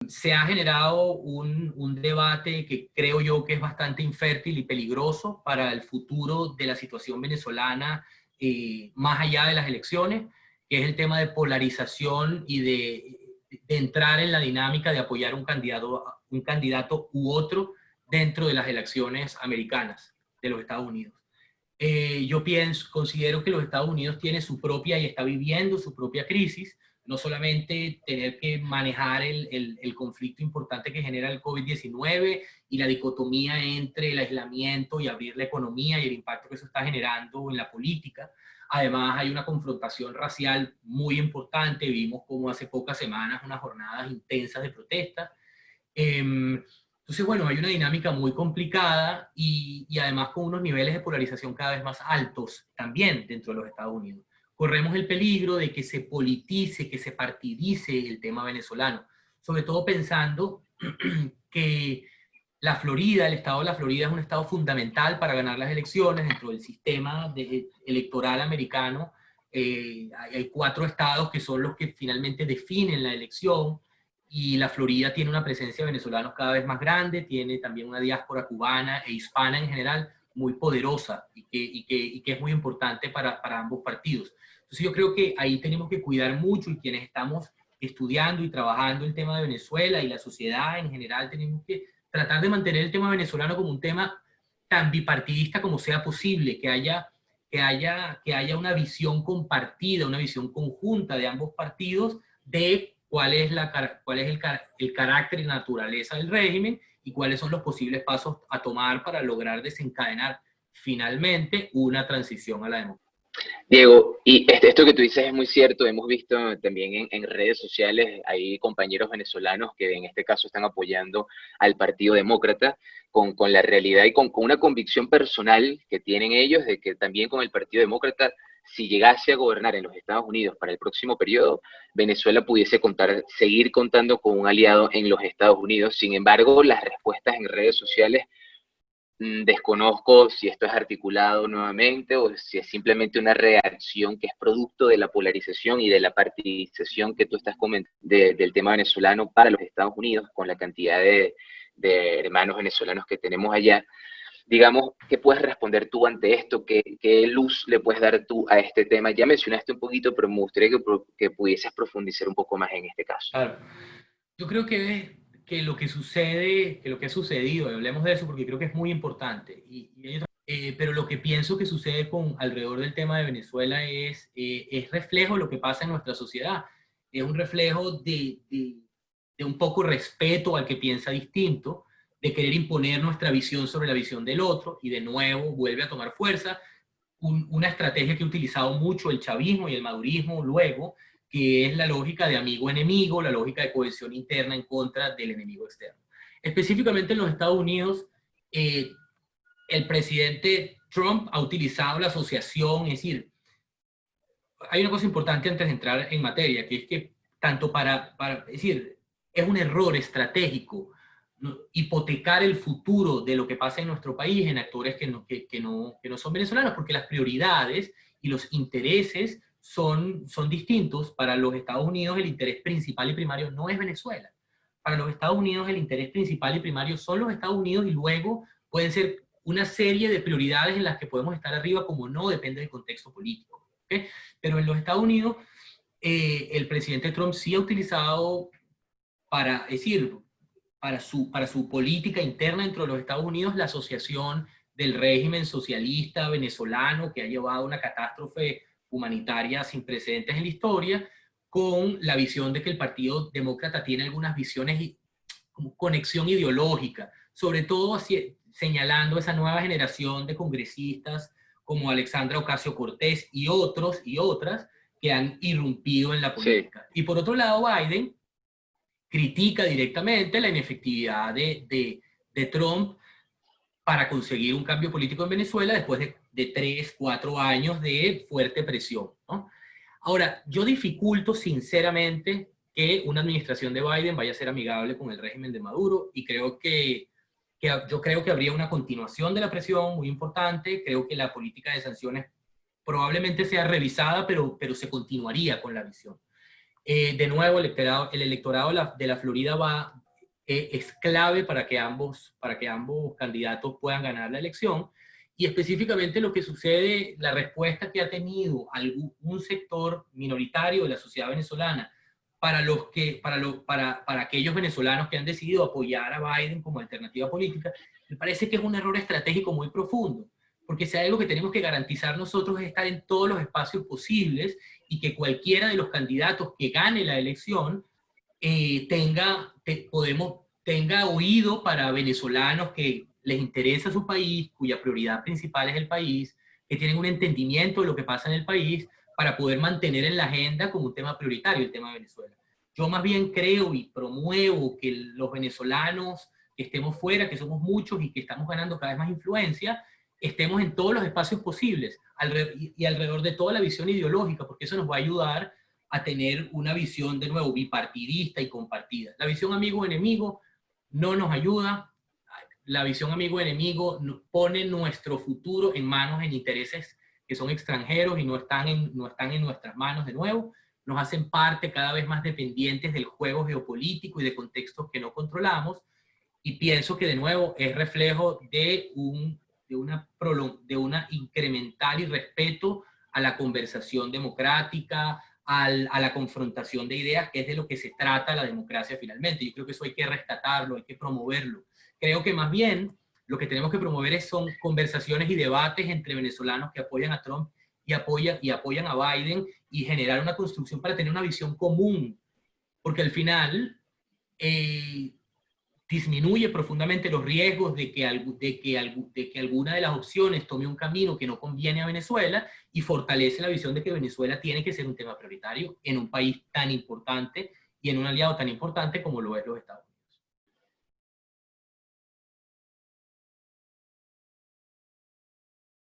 se ha generado un debate que creo yo que es bastante infértil y peligroso para el futuro de la situación venezolana, más allá de las elecciones, que es el tema de polarización y de entrar en la dinámica de apoyar un candidato u otro dentro de las elecciones americanas de los Estados Unidos. Yo considero que los Estados Unidos tiene su propia y está viviendo su propia crisis, no solamente tener que manejar el conflicto importante que genera el COVID-19 y la dicotomía entre el aislamiento y abrir la economía y el impacto que eso está generando en la política. Además, hay una confrontación racial muy importante. Vimos como hace pocas semanas unas jornadas intensas de protesta. Entonces, bueno, hay una dinámica muy complicada y además con unos niveles de polarización cada vez más altos también dentro de los Estados Unidos. Corremos el peligro de que se politice, que se partidice el tema venezolano, sobre todo pensando que la Florida, el estado de la Florida es un estado fundamental para ganar las elecciones dentro del sistema electoral americano. Hay 4 estados que son los que finalmente definen la elección, y la Florida tiene una presencia de venezolanos cada vez más grande, tiene también una diáspora cubana e hispana en general muy poderosa y que es muy importante para ambos partidos. Entonces yo creo que ahí tenemos que cuidar mucho, y quienes estamos estudiando y trabajando el tema de Venezuela y la sociedad en general tenemos que tratar de mantener el tema venezolano como un tema tan bipartidista como sea posible, que haya una visión compartida, una visión conjunta de ambos partidos de cuál es el carácter y naturaleza del régimen y cuáles son los posibles pasos a tomar para lograr desencadenar finalmente una transición a la democracia. Diego, y esto que tú dices es muy cierto. Hemos visto también en redes sociales, hay compañeros venezolanos que en este caso están apoyando al Partido Demócrata con la realidad y con una convicción personal que tienen ellos de que también con el Partido Demócrata, si llegase a gobernar en los Estados Unidos para el próximo periodo, Venezuela pudiese seguir contando con un aliado en los Estados Unidos. Sin embargo, las respuestas en redes sociales, desconozco si esto es articulado nuevamente o si es simplemente una reacción que es producto de la polarización y de la partidización que tú estás comentando del tema venezolano para los Estados Unidos, con la cantidad de hermanos venezolanos que tenemos allá. Digamos, ¿qué puedes responder tú ante esto? ¿Qué luz le puedes dar tú a este tema? Ya mencionaste un poquito, pero me gustaría que pudieses profundizar un poco más en este caso. Claro. Yo creo que lo que sucede, que lo que ha sucedido, y hablemos de eso porque creo que es muy importante, pero lo que pienso que sucede alrededor del tema de Venezuela es reflejo de lo que pasa en nuestra sociedad. Es un reflejo de un poco respeto al que piensa distinto, de querer imponer nuestra visión sobre la visión del otro, y de nuevo vuelve a tomar fuerza una estrategia que ha utilizado mucho el chavismo y el madurismo luego, que es la lógica de amigo-enemigo, la lógica de cohesión interna en contra del enemigo externo. Específicamente en los Estados Unidos, el presidente Trump ha utilizado la asociación, es decir, hay una cosa importante antes de entrar en materia, que es que tanto es decir, es un error estratégico, ¿no?, hipotecar el futuro de lo que pasa en nuestro país en actores que no son venezolanos, porque las prioridades y los intereses son distintos. Para los Estados Unidos el interés principal y primario no es Venezuela. Para los Estados Unidos el interés principal y primario son los Estados Unidos, y luego pueden ser una serie de prioridades en las que podemos estar arriba, como no, depende del contexto político. ¿Okay? Pero en los Estados Unidos el presidente Trump sí ha utilizado es decir, para su política interna dentro de los Estados Unidos, la asociación del régimen socialista venezolano, que ha llevado a una catástrofe humanitaria sin precedentes en la historia, con la visión de que el Partido Demócrata tiene algunas visiones y como conexión ideológica, sobre todo señalando esa nueva generación de congresistas como Alexandra Ocasio-Cortez y otros y otras que han irrumpido en la política. Sí. Y por otro lado, Biden critica directamente la inefectividad de Trump para conseguir un cambio político en Venezuela después de 3, 4 años de fuerte presión, ¿no? Ahora, yo dificulto sinceramente que una administración de Biden vaya a ser amigable con el régimen de Maduro, y yo creo que habría una continuación de la presión muy importante. Creo que la política de sanciones probablemente sea revisada, pero se continuaría con la visión. De nuevo, el electorado de la Florida va es clave para que ambos candidatos puedan ganar la elección. Y específicamente lo que sucede, la respuesta que ha tenido un sector minoritario de la sociedad venezolana para aquellos venezolanos que han decidido apoyar a Biden como alternativa política, me parece que es un error estratégico muy profundo. Porque si hay algo que tenemos que garantizar nosotros es estar en todos los espacios posibles y que cualquiera de los candidatos que gane la elección tenga oído para venezolanos que les interesa su país, cuya prioridad principal es el país, que tienen un entendimiento de lo que pasa en el país, para poder mantener en la agenda como un tema prioritario el tema de Venezuela. Yo más bien creo y promuevo que los venezolanos que estemos fuera, que somos muchos y que estamos ganando cada vez más influencia, estemos en todos los espacios posibles y alrededor de toda la visión ideológica, porque eso nos va a ayudar a tener una visión, de nuevo, bipartidista y compartida. La visión amigo-enemigo no nos ayuda. La visión amigo-enemigo pone nuestro futuro en manos, en intereses que son extranjeros y no están en nuestras manos de nuevo. Nos hacen parte cada vez más dependientes del juego geopolítico y de contextos que no controlamos. Y pienso que, de nuevo, es reflejo de una incremental irrespeto a la conversación democrática, a la confrontación de ideas, que es de lo que se trata la democracia finalmente. Yo creo que eso hay que rescatarlo, hay que promoverlo. Creo que más bien lo que tenemos que promover son conversaciones y debates entre venezolanos que apoyan a Trump y apoyan a Biden, y generar una construcción para tener una visión común, porque al final disminuye profundamente los riesgos de que alguna de las opciones tome un camino que no conviene a Venezuela, y fortalece la visión de que Venezuela tiene que ser un tema prioritario en un país tan importante y en un aliado tan importante como lo es los Estados Unidos.